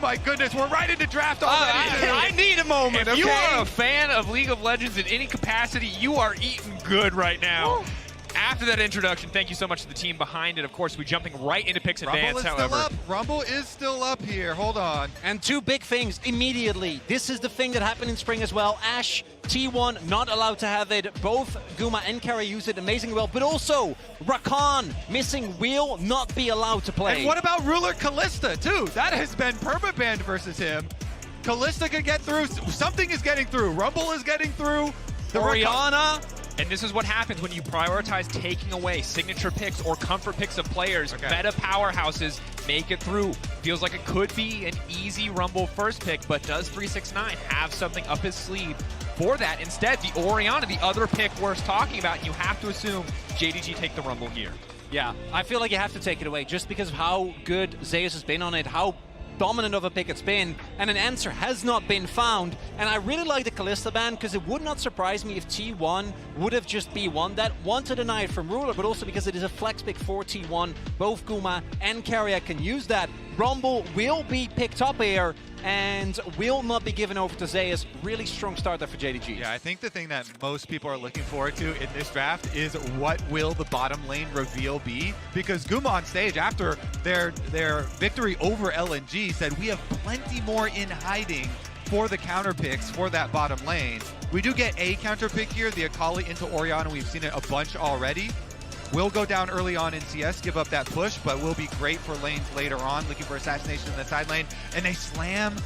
my goodness, we're right into draft already. I need a moment, If okay? you are a fan of League of Legends in any capacity, you are eating good right now. Woo. After that introduction, thank you so much to the team behind it. Of course, we're jumping right into picks advance, however. Rumble is still up here. Hold on. And two big things immediately. This is the thing that happened in spring as well. Ashe, T1, not allowed to have it. Both Guma and Keria use it amazingly well. But also, Rakan, missing Wheel, not be allowed to play. And what about Ruler Kalista, too? That has been permabanned versus him. Kalista can get through. Something is getting through. Rumble is getting through. The Orianna. And this is what happens when you prioritize taking away signature picks or comfort picks of players. Meta powerhouses make it through. Feels like it could be an easy Rumble first pick, but does 369 have something up his sleeve for that? Instead, the Orianna, the other pick worth talking about, and you have to assume JDG take the Rumble here. Yeah, I feel like you have to take it away just because of how good Zeus has been on it, how dominant of a pick it's been, and an answer has not been found. And I really like the Kalista ban because it would not surprise me if T1 would have just B1 that. One, to deny it from Ruler, but also because it is a flex pick for T1. Both Guma and Keria can use that. Rumble will be picked up here and will not be given over to Zeus. Really strong start there for JDG. Yeah, I think the thing that most people are looking forward to in this draft is what will the bottom lane reveal be? Because Guma on stage, after their victory over LNG, said we have plenty more in hiding for the counter picks for that bottom lane. We do get a counter pick here, the Akali into Orianna. We've seen it a bunch already. Will go down early on in CS, give up that push, but will be great for lanes later on, looking for assassination in the side lane. And they slam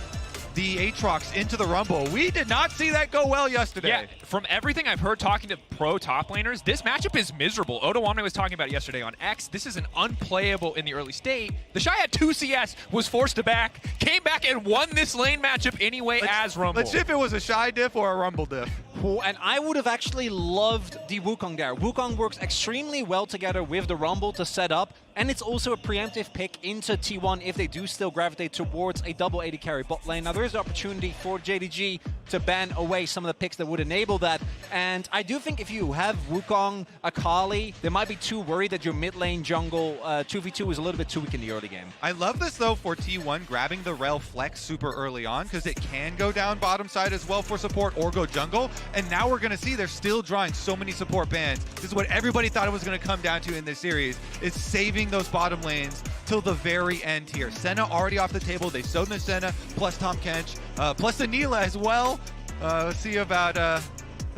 the Aatrox into the Rumble. We did not see that go well yesterday. Yeah, from everything I've heard talking to pro top laners, this matchup is miserable. Oner was talking about it yesterday on X. This is an unplayable in the early state. The Shy had 2 CS, was forced to back, came back and won this lane matchup anyway as Rumble. Let's see if it was a Shy diff or a Rumble diff. And I would have actually loved the Wukong there. Wukong works extremely well together with the Rumble to set up, and it's also a preemptive pick into T1 if they do still gravitate towards a double AD carry bot lane. Now there is an opportunity for JDG to ban away some of the picks that would enable that, and I do think if you have Wukong, Akali, they might be too worried that your mid lane jungle 2v2 is a little bit too weak in the early game. I love this though for T1 grabbing the Rel flex super early on because it can go down bottom side as well for support or go jungle. And now we're going to see they're still drawing so many support bans. This is what everybody thought it was going to come down to in this series. It's saving those bottom lanes till the very end here. Senna already off the table. They sewed the Senna plus Tom Kench plus the Neela as well. Let's see about the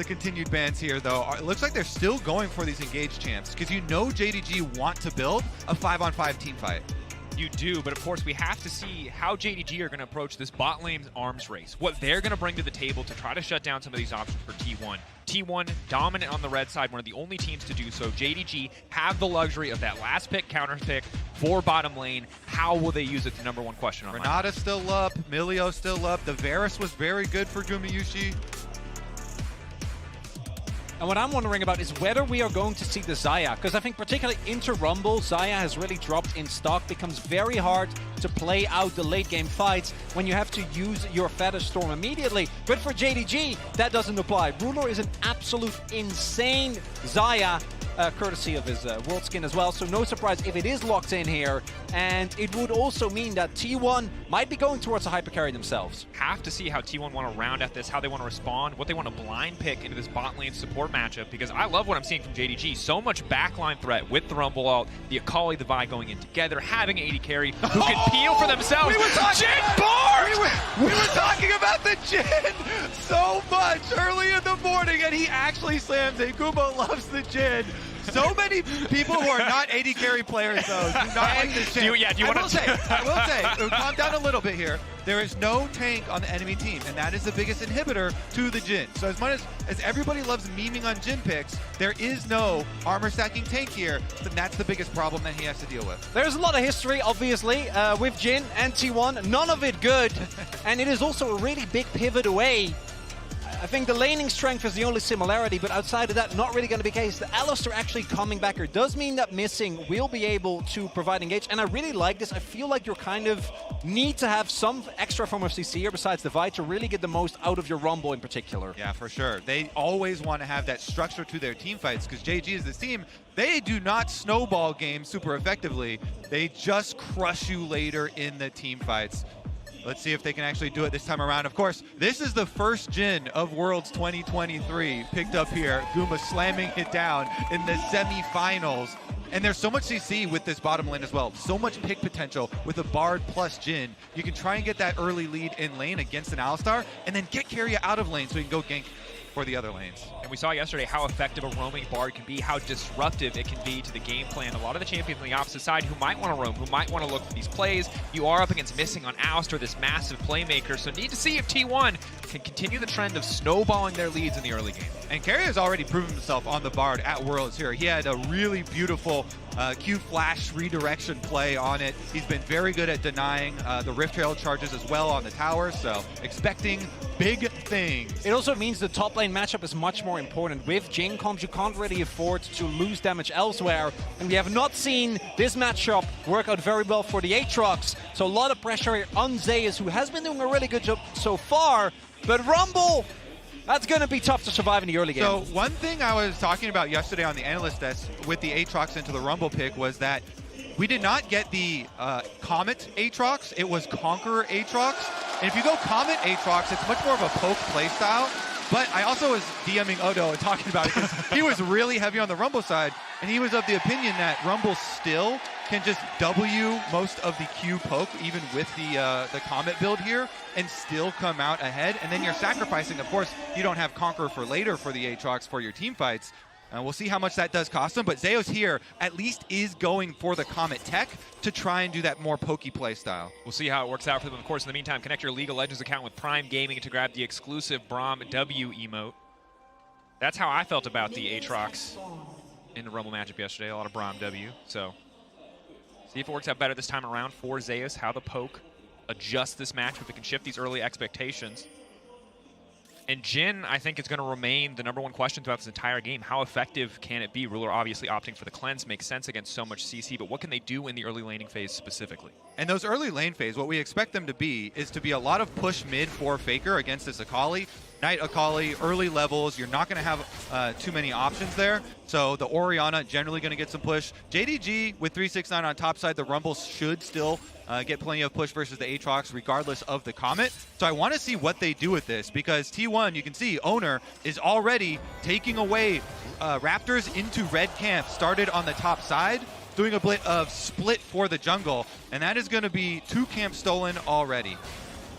continued bans here though. It looks like they're still going for these engaged champs because you know JDG want to build a 5-on-5 team fight. You do, but of course we have to see how JDG are going to approach this bot lane arms race, what they're going to bring to the table to try to shut down some of these options for T1. T1 dominant on the red side, one of the only teams to do so. JDG have the luxury of that last pick, counter pick for bottom lane. How will they use it? The number one question on Renata's still up, Milio's still up. The Varus was very good for Gumayusi. And what I'm wondering about is whether we are going to see the Xayah, because I think particularly into Rumble, Xayah has really dropped in stock. Becomes very hard to play out the late game fights when you have to use your Feather Storm immediately. But for JDG, that doesn't apply. Ruler is an absolute insane Xayah, courtesy of his world skin as well. So no surprise if it is locked in here. And it would also mean that T1 might be going towards a hyper carry themselves. Have to see how T1 want to round at this, how they want to respond, what they want to blind pick into this bot lane support matchup, because I love what I'm seeing from JDG. So much backline threat with the Rumble ult, the Akali, the Vi going in together, having AD carry who can peel for themselves. We were talking about the Jhin so much early in the morning, and he actually slams it. Guma loves the Jhin. So many people who are not AD carry players, though, do not like this Jhin. I will say, calm down a little bit here. There is no tank on the enemy team, and that is the biggest inhibitor to the Jhin. So as much as everybody loves memeing on Jhin picks, there is no armor stacking tank here, and that's the biggest problem that he has to deal with. There's a lot of history, obviously, with Jhin and T1. None of it good, and it is also a really big pivot away. I think the laning strength is the only similarity, but outside of that, not really going to be the case. The Alistar actually coming back here does mean that Missing will be able to provide engage, and I really like this. I feel like you're kind of need to have some extra form of CC here besides the Vi to really get the most out of your Rumble in particular. Yeah, for sure. They always want to have that structure to their team fights because JG is this team. They do not snowball games super effectively. They just crush you later in the team fights. Let's see if they can actually do it this time around. Of course, this is the first Jhin of Worlds 2023 picked up here. Guma slamming it down in the semifinals. And there's so much CC with this bottom lane as well. So much pick potential with a Bard plus Jhin. You can try and get that early lead in lane against an Alistar, and then get Keria out of lane so you can go gank for the other lanes. And we saw yesterday how effective a roaming Bard can be, how disruptive it can be to the game plan. A lot of the champions on the opposite side who might want to roam, who might want to look for these plays, you are up against missing on Alistar, this massive playmaker. So need to see if T1 can continue the trend of snowballing their leads in the early game. And Keria has already proven himself on the Bard at Worlds here. He had a really beautiful Q flash redirection play on it. He's been very good at denying the Rift Trail charges as well on the tower, so expecting big things. It also means the top lane matchup is much more important. With Jhin comps, you can't really afford to lose damage elsewhere, and we have not seen this matchup work out very well for the Aatrox, so a lot of pressure here on Zeus, who has been doing a really good job so far, but Rumble, that's going to be tough to survive in the early game. So one thing I was talking about yesterday on the analyst desk with the Aatrox into the Rumble pick was that we did not get the Comet Aatrox, it was Conqueror Aatrox. And if you go Comet Aatrox, it's much more of a poke playstyle. But I also was DMing Odo and talking about it because he was really heavy on the Rumble side, and he was of the opinion that Rumble still can just W most of the Q poke, even with the Comet build here, and still come out ahead. And then you're sacrificing, of course, you don't have Conqueror for later for the Aatrox for your team fights. We'll see how much that does cost him, but Zeus here at least is going for the Comet tech to try and do that more pokey play style. We'll see how it works out for them. Of course, in the meantime, connect your League of Legends account with Prime Gaming to grab the exclusive Braum W emote. That's how I felt about the Aatrox in the Rumble matchup yesterday, a lot of Braum W. So, see if it works out better this time around for Zeus, how the poke adjusts this match, if it can shift these early expectations. And Jhin, I think, is going to remain the #1 question throughout this entire game. How effective can it be? Ruler obviously opting for the cleanse makes sense against so much CC, but what can they do in the early laning phase specifically? And those early lane phase, what we expect them to be is to be a lot of push mid for Faker against this Akali. Knight Akali, early levels, you're not going to have too many options there. So the Orianna generally going to get some push. JDG with 369 on top side, the Rumble should still get plenty of push versus the Aatrox regardless of the Comet. So I want to see what they do with this because T1, you can see Oner is already taking away Raptors into red camp, started on the top side, doing a bit of split for the jungle, and that is going to be 2 camps stolen already.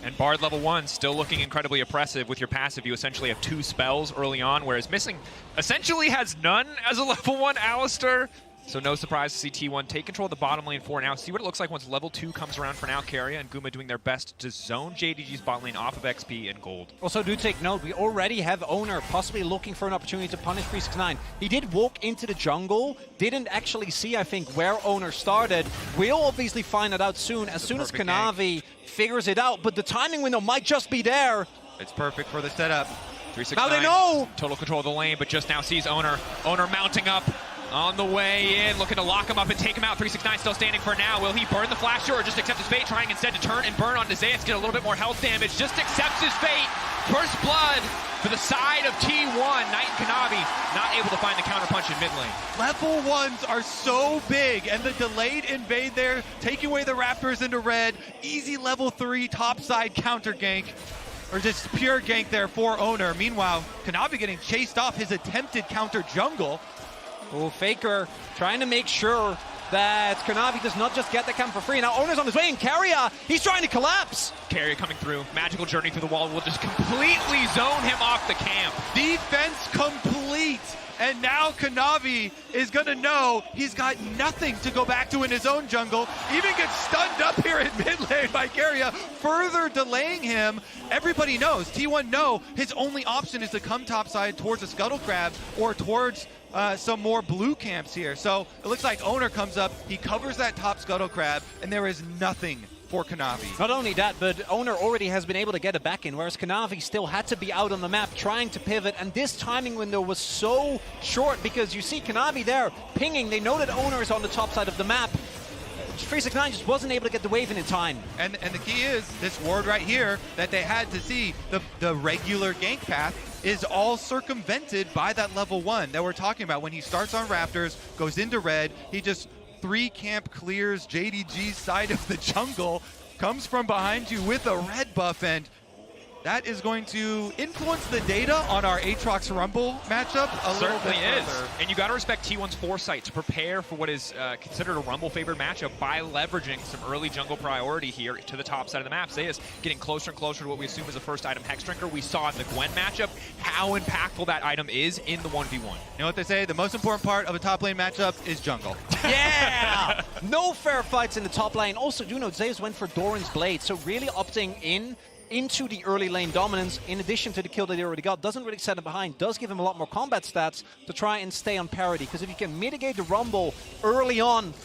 And Bard level 1 still looking incredibly oppressive. With your passive, you essentially have 2 spells early on, whereas Missing essentially has none as a level 1 Alistar. So no surprise to see T1 take control of the bottom lane for now. See what it looks like once level 2 comes around for now. Keria and Guma doing their best to zone JDG's bot lane off of XP and gold. Also, do take note, we already have Oner possibly looking for an opportunity to punish 369. He did walk into the jungle, didn't actually see, I think, where Oner started. We'll obviously find that out soon, as soon as Kanavi figures it out, but the timing window might just be there. It's perfect for the setup. 369, now they know! Total control of the lane, but just now sees Oner. Oner mounting up. On the way in, looking to lock him up and take him out. 369 still standing for now. Will he burn the flasher or just accept his fate? Trying instead to turn and burn onto Zeus, get a little bit more health damage. Just accepts his fate. First blood for the side of T1. Knight and Kanavi not able to find the counterpunch in mid lane. Level 1s are so big, and the delayed invade there, taking away the Raptors into red. Easy level 3 topside counter gank. Or just pure gank there for Oner. Meanwhile, Kanavi getting chased off his attempted counter jungle. Oh, Faker trying to make sure that Kanavi does not just get the camp for free. Now Oner's on his way, and Keria, he's trying to collapse. Keria coming through. Magical journey through the wall will just completely zone him off the camp. Defense complete. And now Kanavi is going to know he's got nothing to go back to in his own jungle. Even gets stunned up here in mid lane by Keria, further delaying him. Everybody knows, T1 know his only option is to come topside towards a Scuttle Crab or towards some more blue camps here. So it looks like Oner comes up, he covers that top Scuttle Crab, and there is nothing for Kanavi. Not only that, but Oner already has been able to get it back in, whereas Kanavi still had to be out on the map trying to pivot, and this timing window was so short because you see Kanavi there pinging. They know that Oner is on the top side of the map. 369 just wasn't able to get the wave in time. And the key is this ward right here that they had to see, the regular gank path is all circumvented by that level 1 that we're talking about. When he starts on Raptors, goes into red, he just 3 camp clears JDG's side of the jungle, comes from behind you with a red buff, and that is going to influence the data on our Aatrox Rumble matchup a little bit further. And you got to respect T1's foresight to prepare for what is considered a Rumble-favored matchup by leveraging some early jungle priority here to the top side of the map. Zeus getting closer and closer to what we assume is the first item Hex Drinker. We saw in the Gwen matchup how impactful that item is in the 1v1. You know what they say? The most important part of a top lane matchup is jungle. Yeah! No fair fights in the top lane. Also, you know, Zeus went for Doran's Blade, so really opting into the early lane dominance, in addition to the kill that he already got, doesn't really set him behind, does give him a lot more combat stats to try and stay on parity. Because if you can mitigate the Rumble early on,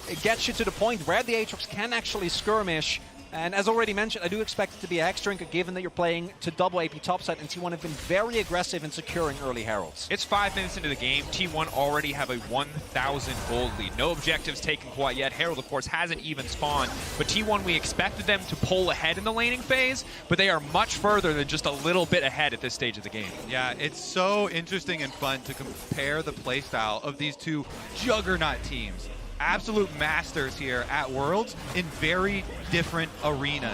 it gets you to the point where the Aatrox can actually skirmish. And as already mentioned, I do expect it to be a Hex Drinker, given that you're playing to double AP topside, and T1 have been very aggressive in securing early Heralds. It's 5 minutes into the game. T1 already have a 1,000 gold lead. No objectives taken quite yet. Herald, of course, hasn't even spawned. But T1, we expected them to pull ahead in the laning phase, but they are much further than just a little bit ahead at this stage of the game. Yeah, it's so interesting and fun to compare the playstyle of these two juggernaut teams. Absolute masters here at Worlds in very different arenas.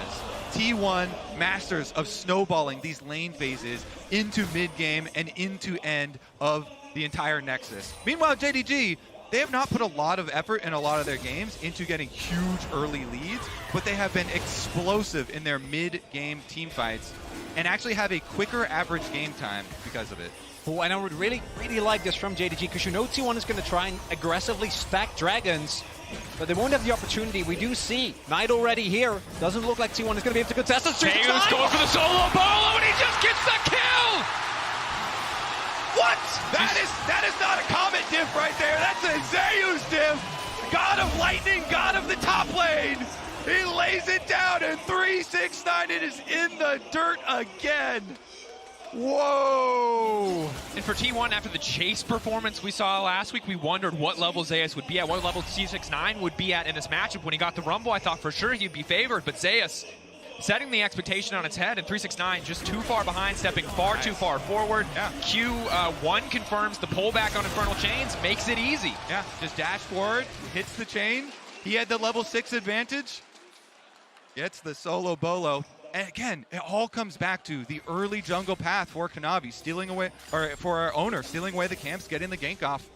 T1 masters of snowballing these lane phases into mid-game and into end of the entire Nexus. Meanwhile, JDG, they have not put a lot of effort in a lot of their games into getting huge early leads, but they have been explosive in their mid-game team fights and actually have a quicker average game time because of it. Oh, and I would really like this from JDG, because you know T1 is going to try and aggressively stack dragons, but they won't have the opportunity. We do see Knight already here. Doesn't look like T1 is going to be able to contest this. Zeus going for the solo bolo, and he just gets the kill! What? That is not a Comet diff right there. That's a Zeus diff. God of lightning, God of the top lane. He lays it down, and 369, it is in the dirt again. Whoa! And for T1, after the chase performance we saw last week, we wondered what level Zeus would be at, what level T69 would be at in this matchup. When he got the Rumble, I thought for sure he'd be favored, but Zeus setting the expectation on its head, and 369 just too far behind, stepping far too far forward. Yeah. Q1 confirms the pullback on Infernal Chains, makes it easy. Yeah, just dash forward, hits the chain. He had the level 6 advantage. Gets the solo bolo. And again, it all comes back to the early jungle path for Kanavi, stealing away, or for our Oner, stealing away the camps, getting the gank off.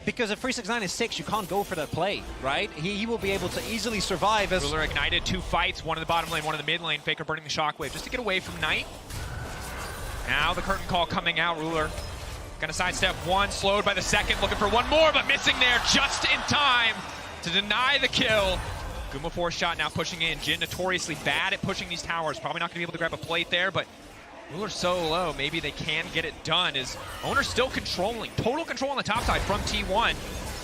Because if 369 is 6, you can't go for that play, right? He will be able to easily survive as... Ruler ignited 2 fights, one in the bottom lane, one in the mid lane. Faker burning the shockwave just to get away from Knight. Now the curtain call coming out. Ruler gonna sidestep 1, slowed by the 2nd, looking for 1 more, but missing there just in time to deny the kill. Guma 4 shot now pushing in. Jin notoriously bad at pushing these towers. Probably not going to be able to grab a plate there, but Ruler's so low. Maybe they can get it done. Is Oner still controlling? Total control on the top side from T1.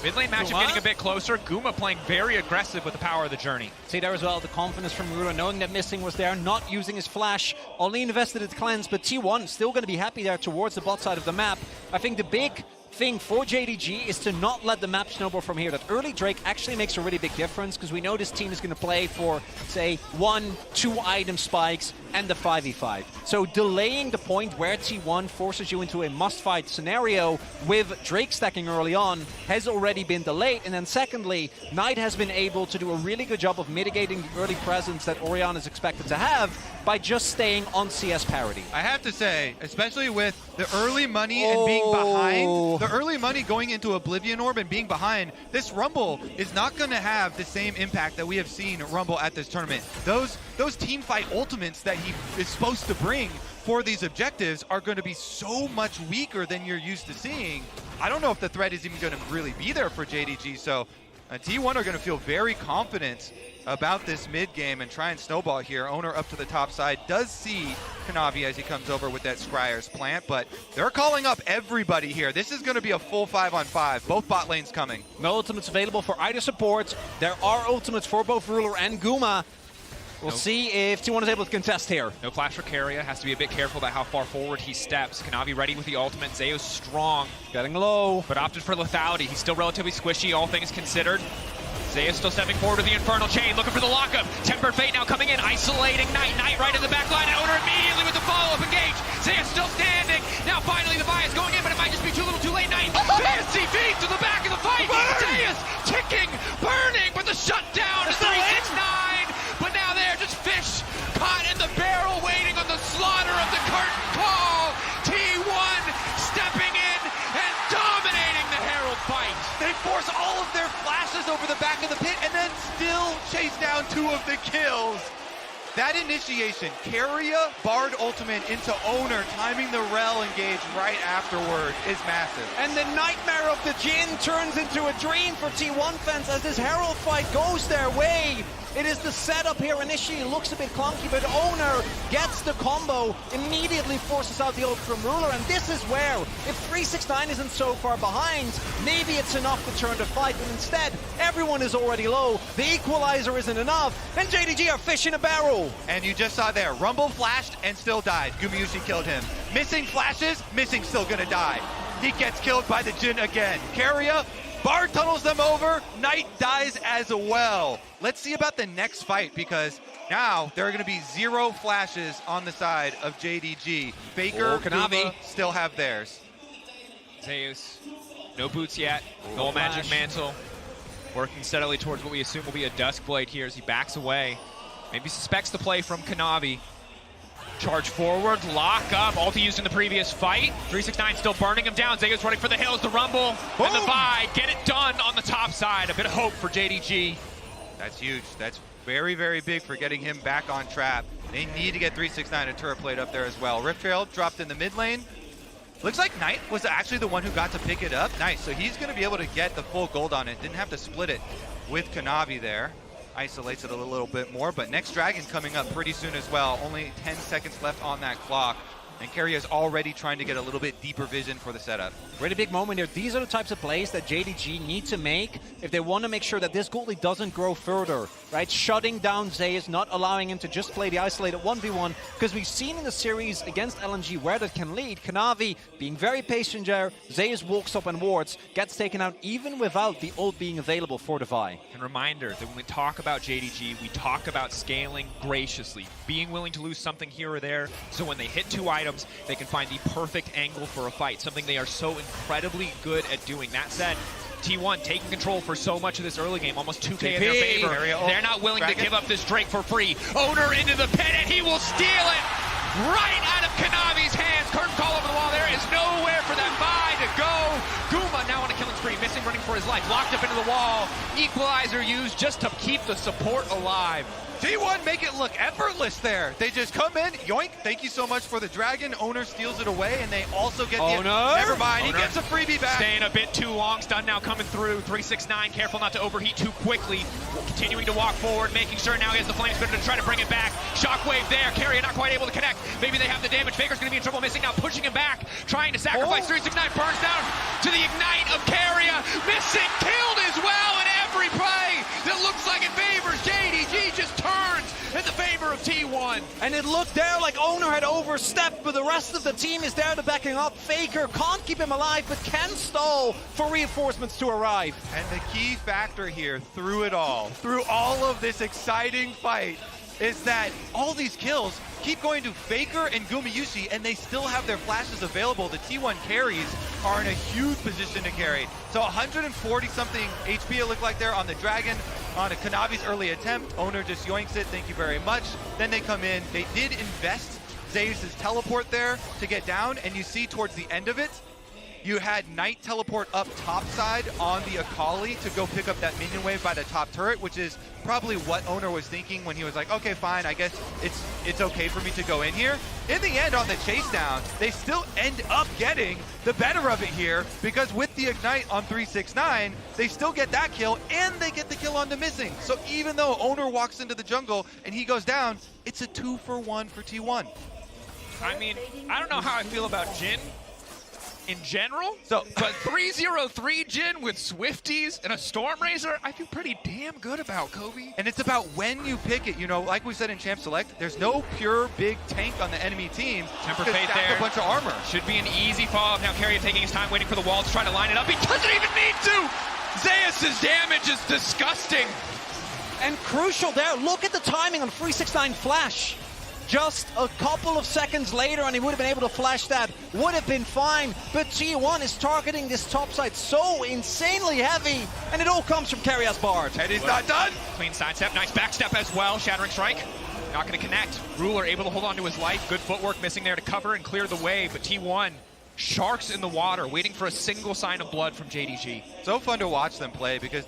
Mid lane matchup getting a bit closer. Guma playing very aggressive with the power of the journey. See there as well, the confidence from Ruler, knowing that Missing was there, not using his flash, only invested its cleanse, but T1 still going to be happy there towards the bot side of the map. I think the big thing for JDG is to not let the map snowball from here. That early Drake actually makes a really big difference, because we know this team is going to play for, say, 1-2 item spikes and the 5v5. So delaying the point where T1 forces you into a must-fight scenario with Drake stacking early on has already been delayed. And then secondly, Knight has been able to do a really good job of mitigating the early presence that Orianna is expected to have by just staying on CS parity. I have to say, especially with the early money and being behind, the early money going into Oblivion Orb and being behind, this Rumble is not going to have the same impact that we have seen Rumble at this tournament. Those team fight ultimates that he is supposed to bring for these objectives are going to be so much weaker than you're used to seeing. I don't know if the threat is even going to really be there for JDG, so T1 are going to feel very confident about this mid game and try and snowball here. Oner up to the top side, does see Kanavi as he comes over with that Scryer's plant, but they're calling up everybody here. This is going to be a full 5-on-5. Both bot lanes coming. No ultimates available for either support. There are ultimates for both Ruler and Guma. We'll see if T1 is able to contest here. No flash for Keria. Has to be a bit careful about how far forward he steps. Kanavi ready with the ultimate. Zeus strong. Getting low. But opted for lethality. He's still relatively squishy, all things considered. Zeus still stepping forward with the Infernal Chain, looking for the lockup. Tempered Fate now coming in, isolating Knight. Knight right in the back line. Oner immediately with the follow-up engage. Zeus still standing. Now finally the buy is going in, but it might just be too little too late. Knight, fancy feet to the back of the fight. Zeus ticking, burning, but the shutdown to 369. But now they're just flashes over the back of the pit and then still chase down 2 of the kills. That initiation, Keria Bard ultimate into Oner, timing the rel engage right afterward is massive. And the nightmare of the Jhin turns into a dream for T1 fans as this Herald fight goes their way. It is the setup here initially looks a bit clunky, but Oner gets the combo, immediately forces out the ult from Ruler, and this is where, if 369 isn't so far behind, maybe it's enough to turn the fight, but instead, everyone is already low, the equalizer isn't enough, and JDG are fish in a barrel. And you just saw there, Rumble flashed and still died. Gumayusi killed him. Missing flashes, Missing still gonna die. He gets killed by the Jhin again. Keria, Bard tunnels them over, Knight dies as well. Let's see about the next fight, because now there are going to be 0 flashes on the side of JDG. Faker, Kanavi still have theirs. Zeus, no boots yet, no magic mantle. Working steadily towards what we assume will be a Duskblade here as he backs away. Maybe suspects the play from Kanavi. Charge forward, lock up, ulti used in the previous fight. 369 still burning him down. Zeus running for the hills, the rumble, and the buy. Get it done on the top side. A bit of hope for JDG. That's huge. That's very, very big for getting him back on trap. They need to get 369 and turret plate up there as well. Rift Trail dropped in the mid lane. Looks like Knight was actually the one who got to pick it up. Nice, so he's going to be able to get the full gold on it. Didn't have to split it with Kanavi there. Isolates it a little bit more, but next dragon coming up pretty soon as well. Only 10 seconds left on that clock. And Keria is already trying to get a little bit deeper vision for the setup. Really big moment here. These are the types of plays that JDG need to make if they want to make sure that this goalie doesn't grow further, right? Shutting down Zeus, not allowing him to just play the isolated 1v1, because we've seen in the series against LNG where that can lead. Kanavi being very patient there. Zeus walks up and wards, gets taken out even without the ult being available for the Vi. And reminder that when we talk about JDG, we talk about scaling graciously, being willing to lose something here or there, so when they hit 2 items, they can find the perfect angle for a fight, something they are so incredibly good at doing. That said, T1 taking control for so much of this early game, almost 2K in their favor. They're not willing to give up this Drake for free. Oner into the pit, and he will steal it right out of Kanavi's hands. Curtain call over the wall. There is nowhere for that Vi to go. Guma now on a killing spree, Missing running for his life, locked up into the wall. Equalizer used just to keep the support alive. T1 make it look effortless there. They just come in, yoink, thank you so much for the dragon. Oner steals it away, and they also get the... Never mind, he gets a freebie back. Staying a bit too long, stun now coming through. 369, careful not to overheat too quickly. Continuing to walk forward, making sure now he has the flame spitter to try to bring it back. Shockwave there, Keria not quite able to connect. Maybe they have the damage. Faker's gonna be in trouble, Missing now, pushing him back, trying to sacrifice. 369 burns down to the ignite of Keria. Missing killed as well, and every play that looks like it favors JDG just turns in the favor of T1. And it looked there like Oner had overstepped, but the rest of the team is there to backing up. Faker can't keep him alive, but can stall for reinforcements to arrive. And the key factor here, through it all, through all of this exciting fight, is that all these kills keep going to Faker and Gumayusi, and they still have their flashes available. The T1 carries are in a huge position to carry. So 140-something HP it looked like there on the Dragon, on a Kanavi's early attempt. Oner just yoinks it, thank you very much. Then they come in. They did invest Zeus' teleport there to get down, and you see towards the end of it, you had Knight teleport up top side on the Akali to go pick up that minion wave by the top turret, which is probably what Oner was thinking when he was like, okay, fine, I guess it's okay for me to go in here. In the end, on the chase down, they still end up getting the better of it here, because with the Ignite on 369, they still get that kill, and they get the kill on the Missing. So even though Oner walks into the jungle and he goes down, it's a 2-for-1 for T1. I mean, I don't know how I feel about Jhin in general, but 303 Jhin with Swifties and a Stormrazor, I feel pretty damn good about, Kobe. And it's about when you pick it. You know, like we said in Champ Select, there's no pure big tank on the enemy team. Temper Fate there. A bunch of armor. Should be an easy follow-up. Now Keria taking his time, waiting for the wall to try to line it up. He doesn't even need to! Zeus' damage is disgusting. And crucial there, look at the timing on 369 flash. Just a couple of seconds later and he would have been able to flash that, would have been fine, but T1 is targeting this top side so insanely heavy, and it all comes from Keria's Bard. And he's not done! Clean sidestep, nice backstep as well, Shattering Strike. Not gonna connect. Ruler able to hold on to his life, good footwork, Missing there to cover and clear the way, but T1 sharks in the water, waiting for a single sign of blood from JDG. So fun to watch them play because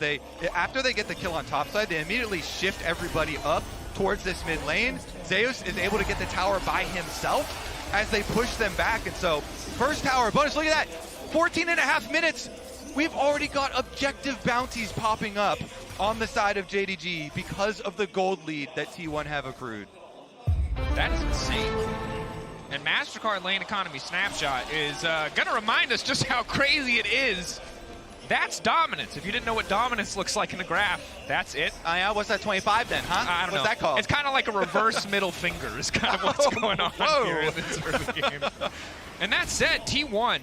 after they get the kill on top side, they immediately shift everybody up towards this mid lane. Zeus is able to get the tower by himself as they push them back. And so first tower bonus, look at that, 14.5 minutes. We've already got objective bounties popping up on the side of JDG because of the gold lead that T1 have accrued. That is insane. And MasterCard Lane Economy Snapshot is going to remind us just how crazy it is. That's dominance. If you didn't know what dominance looks like in the graph, that's it. Yeah, what's that, 25 then, huh? I don't know. What's that called? It's kind of like a reverse middle finger is kind of what's going on here in this early game. And that said, T1,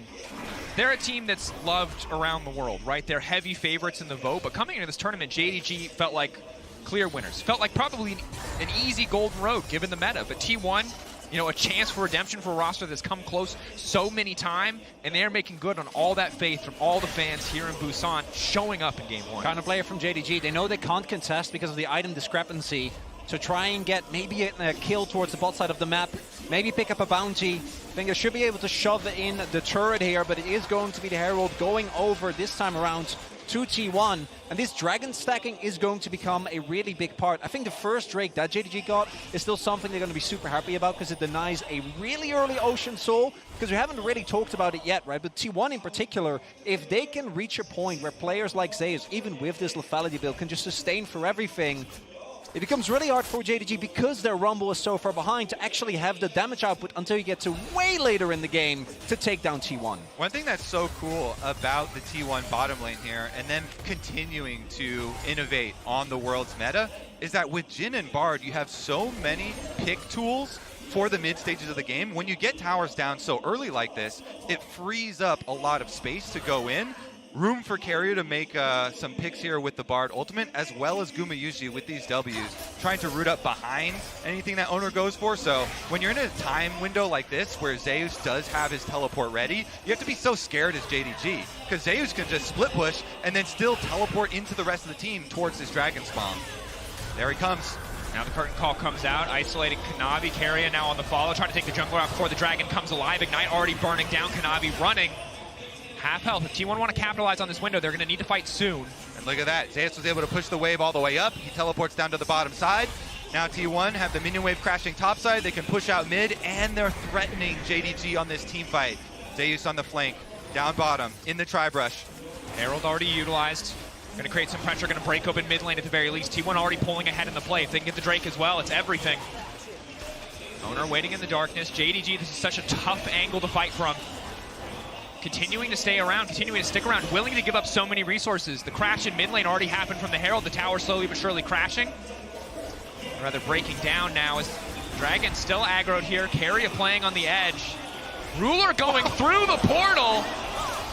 they're a team that's loved around the world, right? They're heavy favorites in the vote, but coming into this tournament, JDG felt like clear winners. Felt like probably an easy golden road given the meta, but T1, you know, a chance for redemption for a roster that's come close so many times, and they're making good on all that faith from all the fans here in Busan showing up in Game 1. Kind of player from JDG. They know they can't contest because of the item discrepancy. To try and get maybe a kill towards the bot side of the map, maybe pick up a bounty. I think they should be able to shove in the turret here, but it is going to be the Herald going over this time around to T1, and this dragon stacking is going to become a really big part. I think the first Drake that JDG got is still something they're going to be super happy about because it denies a really early Ocean Soul, because we haven't really talked about it yet, right? But T1 in particular, if they can reach a point where players like Zeus, even with this lethality build, can just sustain for everything, it becomes really hard for JDG because their Rumble is so far behind to actually have the damage output until you get to way later in the game to take down T1. One thing that's so cool about the T1 bottom lane here and then continuing to innovate on the world's meta is that with Jhin and Bard, you have so many pick tools for the mid stages of the game. When you get towers down so early like this, it frees up a lot of space to go in. Room for Keria to make some picks here with the Bard ultimate, as well as Gumayusi with these W's, trying to root up behind anything that Oner goes for. So when you're in a time window like this, where Zeus does have his teleport ready, you have to be so scared as JDG, because Zeus can just split push and then still teleport into the rest of the team towards this dragon spawn. There he comes. Now the curtain call comes out, isolating Kanavi. Keria now on the follow, trying to take the jungle out before the dragon comes alive. Ignite already burning down, Kanavi running. Half health. If T1 want to capitalize on this window, they're going to need to fight soon. And look at that. Zeus was able to push the wave all the way up. He teleports down to the bottom side. Now T1 have the minion wave crashing top side. They can push out mid, and they're threatening JDG on this team fight. Zeus on the flank, down bottom, in the tri-brush. Herald already utilized. Going to create some pressure, going to break open mid lane at the very least. T1 already pulling ahead in the play. If they can get the Drake as well, it's everything. Oner waiting in the darkness. JDG, this is such a tough angle to fight from. Continuing to stay around, continuing to stick around, willing to give up so many resources. The crash in mid lane already happened from the Herald. The tower slowly but surely crashing. Or rather breaking down now as Dragon still aggroed here. Keria playing on the edge. Ruler going through the portal.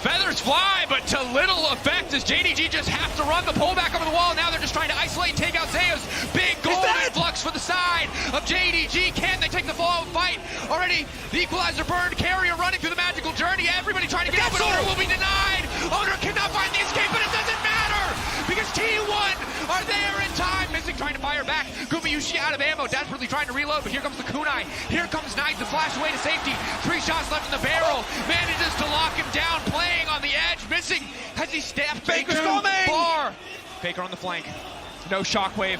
Feathers fly, but to little effect as JDG just have to run the pullback over the wall. Now they're just trying to isolate and take out Zeus. Big gold influx for the side of JDG. Can they take the follow-up fight? Already the equalizer burned. Keria running through the magical journey. Everybody trying to get out, but Oner will be denied. Oner cannot find the escape, but it doesn't matter because T1 are there in time. Missing, trying to fire back. Gumayusi out of ammo, desperately trying to reload, but here comes the kunai. Here comes Knight to flash away to safety. 3 shots left in the barrel. Manages to lock him down, playing on the edge, missing. Has he stabbed Faker's coming! Far. Faker on the flank. No shockwave.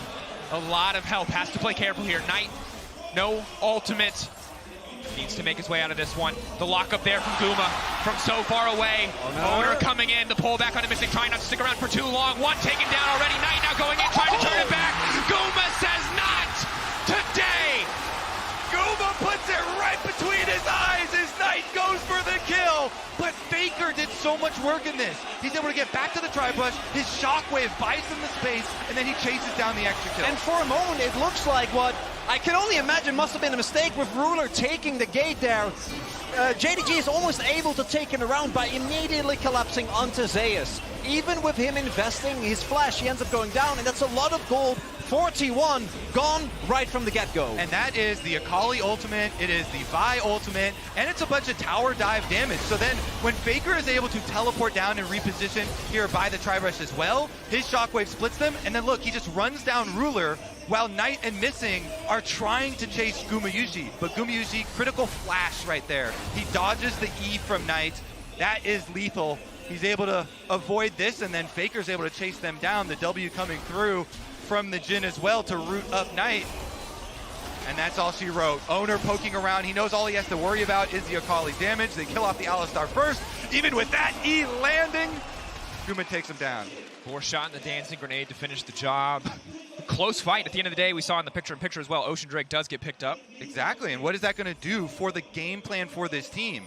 A lot of help. Has to play careful here. Knight, no ultimate. Needs to make his way out of this one. The lockup there from Guma from so far away. Oner coming in. The pullback on the missing, trying not to stick around for too long. One taken down already. Knight now going in, trying to turn it back. Guma says not today. Guma puts it right between his eyes as Knight goes for the kill. But Faker did so much work in this. He's able to get back to the tri-brush. His shockwave buys him the space, and then he chases down the extra kill. And for a moment, it looks like what I can only imagine must have been a mistake with Ruler taking the gate there. JDG is almost able to take it around by immediately collapsing onto Zeus. Even with him investing his flash, he ends up going down, and that's a lot of gold for T1, gone right from the get-go. And that is the Akali ultimate, it is the Vi ultimate, and it's a bunch of tower dive damage. So then when Faker is able to teleport down and reposition here by the tri-brush as well, his shockwave splits them, and then look, he just runs down Ruler while Knight and Missing are trying to chase Gumayusi. But Gumayusi, critical flash right there. He dodges the E from Knight. That is lethal. He's able to avoid this, and then Faker's able to chase them down. The W coming through from the Jhin as well to root up Knight. And that's all she wrote. Oner poking around. He knows all he has to worry about is the Akali damage. They kill off the Alistar first. Even with that E landing, Guma takes him down. Fourth shot in the dancing grenade to finish the job. Close fight. At the end of the day, we saw in the picture-in-picture as well, Ocean Drake does get picked up. Exactly, and what is that going to do for the game plan for this team?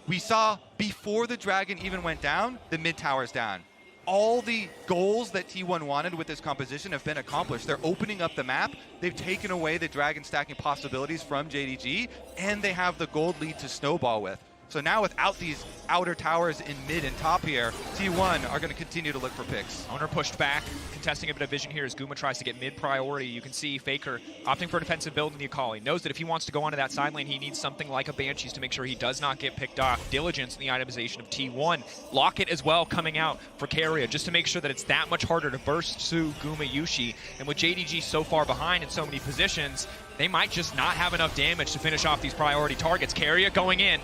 We saw before the Dragon even went down, the mid tower's down. All the goals that T1 wanted with this composition have been accomplished. They're opening up the map. They've taken away the Dragon stacking possibilities from JDG, and they have the gold lead to snowball with. So now without these outer towers in mid and top here, T1 are going to continue to look for picks. Oner pushed back, contesting a bit of vision here as Guma tries to get mid priority. You can see Faker opting for a defensive build in the Akali. Knows that if he wants to go onto that side lane, he needs something like a Banshees to make sure he does not get picked off. Diligence in the itemization of T1. Locket as well coming out for Keria, just to make sure that it's that much harder to burst through Gumayusi. And with JDG so far behind in so many positions, they might just not have enough damage to finish off these priority targets. Keria going in.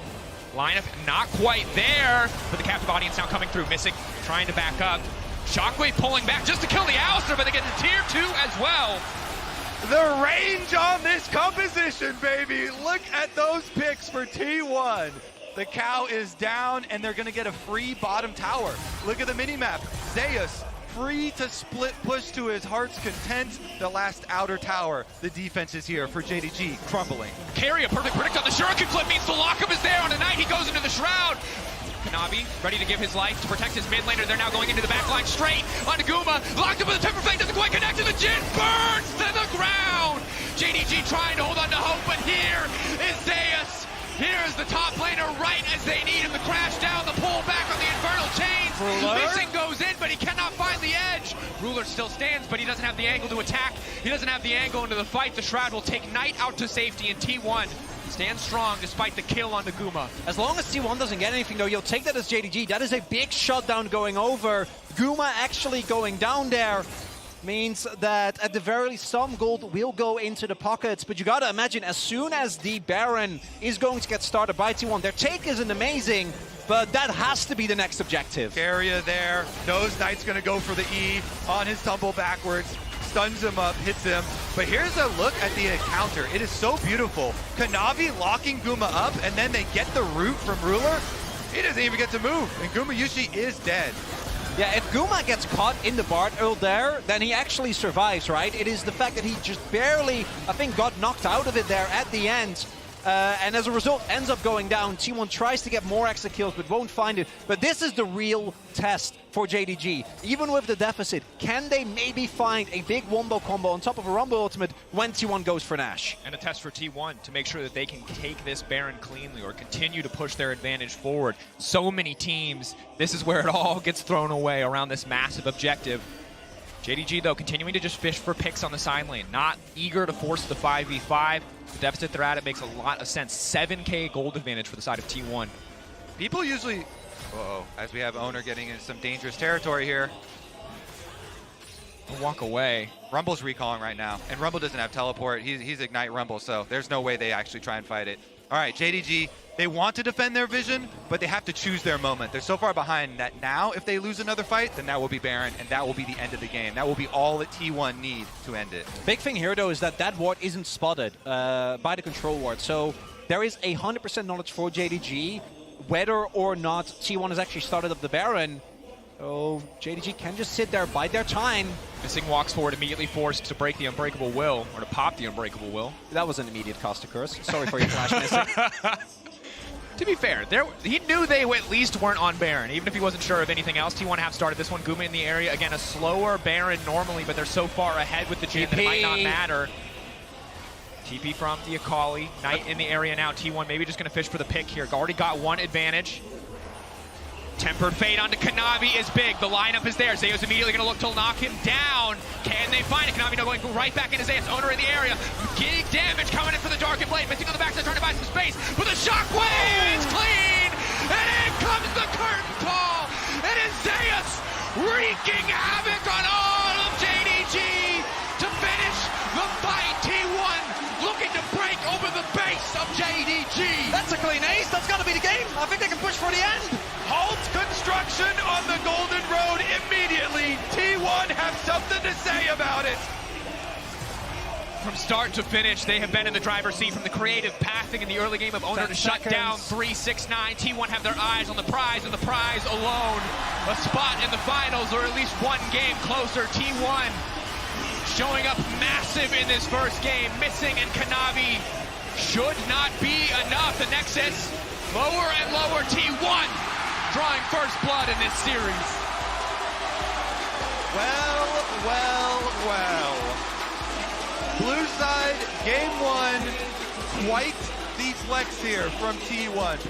Lineup not quite there, but the captive audience now coming through. Missing, trying to back up. Shockwave pulling back just to kill the Alistar, but they get the tier 2 as well. The range on this composition, baby. Look at those picks for T1. The cow is down, and they're going to get a free bottom tower. Look at the minimap. Zeus, free to split push to his heart's content. The last outer tower. The defense is here for JDG, crumbling. Keria, perfect predict on the Shuriken flip means the lockup is there on a Knight. He goes into the Shroud. Kanavi ready to give his life to protect his mid laner. They're now going into the back line straight onto Guma. Locked up with the Temper Flame, doesn't quite connect to the Jhin. Burns to the ground. JDG trying to hold on to hope, but here is Zeus. Here's the top laner right as they need him to crash down the pull back on the Infernal Chains. Missing goes in, but he cannot find the edge. Ruler still stands, but he doesn't have the angle to attack. He doesn't have the angle into the fight. The Shroud will take Knight out to safety, and T1 stands strong despite the kill on the Guma. As long as T1 doesn't get anything, though, you'll take that as JDG. That is a big shutdown going over. Guma actually going down there means that at the very least some gold will go into the pockets, but you gotta imagine as soon as the Baron is going to get started by T1, their take isn't amazing, but that has to be the next objective. Keria there, knows Knight's gonna go for the E on his tumble backwards, stuns him up, hits him, but here's a look at the encounter. It is so beautiful. Kanavi locking Guma up, and then they get the root from Ruler. He doesn't even get to move, and Gumayusi is dead. Yeah, if Guma gets caught in the Bard ult there, then he actually survives, right? It is the fact that he just barely, I think, got knocked out of it there at the end. And as a result, ends up going down. T1 tries to get more extra kills, but won't find it. But this is the real test for JDG. Even with the deficit, can they maybe find a big wombo combo on top of a Rumble ultimate when T1 goes for Nash? And a test for T1 to make sure that they can take this Baron cleanly or continue to push their advantage forward. So many teams, this is where it all gets thrown away around this massive objective. JDG, though, continuing to just fish for picks on the side lane. Not eager to force the 5v5. The deficit they're at, it makes a lot of sense. 7k gold advantage for the side of T1. People usually... Uh-oh, as we have Oner getting into some dangerous territory here. Walk away. Rumble's recalling right now, and Rumble doesn't have teleport. He's Ignite Rumble, so there's no way they actually try and fight it. All right, JDG, they want to defend their vision, but they have to choose their moment. They're so far behind that now, if they lose another fight, then that will be Baron, and that will be the end of the game. That will be all that T1 need to end it. Big thing here, though, is that that ward isn't spotted by the control ward. So there is 100% knowledge for JDG, whether or not T1 has actually started up the Baron. So JDG can just sit there, bide their time. Missing walks forward, immediately forced to break the Unbreakable Will, or to pop the Unbreakable Will. That was an immediate cost to curse. Sorry for your flash missing. To be fair, he knew they at least weren't on Baron, even if he wasn't sure of anything else. T1 have started this one. Guma in the area. Again, a slower Baron normally, but they're so far ahead with the Jhin that it might not matter. TP from the Akali. Knight in the area now. T1 maybe just going to fish for the pick here. Already got one advantage. Tempered Fate onto Kanavi is big. The lineup is there. Zeus immediately going to look to knock him down. Can they find it? Kanavi now going right back into Zeus. Oner in the area. Getting damage coming in for the Darkened Blade. Missing on the backside, trying to buy some space. With a shockwave, it's clean. And in comes the curtain call. It is Zeus wreaking havoc on all of JDG to finish the something to say about it. From start to finish, they have been in the driver's seat from the creative pathing in the early game of Oner to shut down 369. T1 have their eyes on the prize, and the prize alone. A spot in the finals, or at least one game closer. T1 showing up massive in this first game. Missing and Kanavi should not be enough. The Nexus lower and lower. T1 drawing first blood in this series. Well. Blue side, game one, quite the flex here from T1.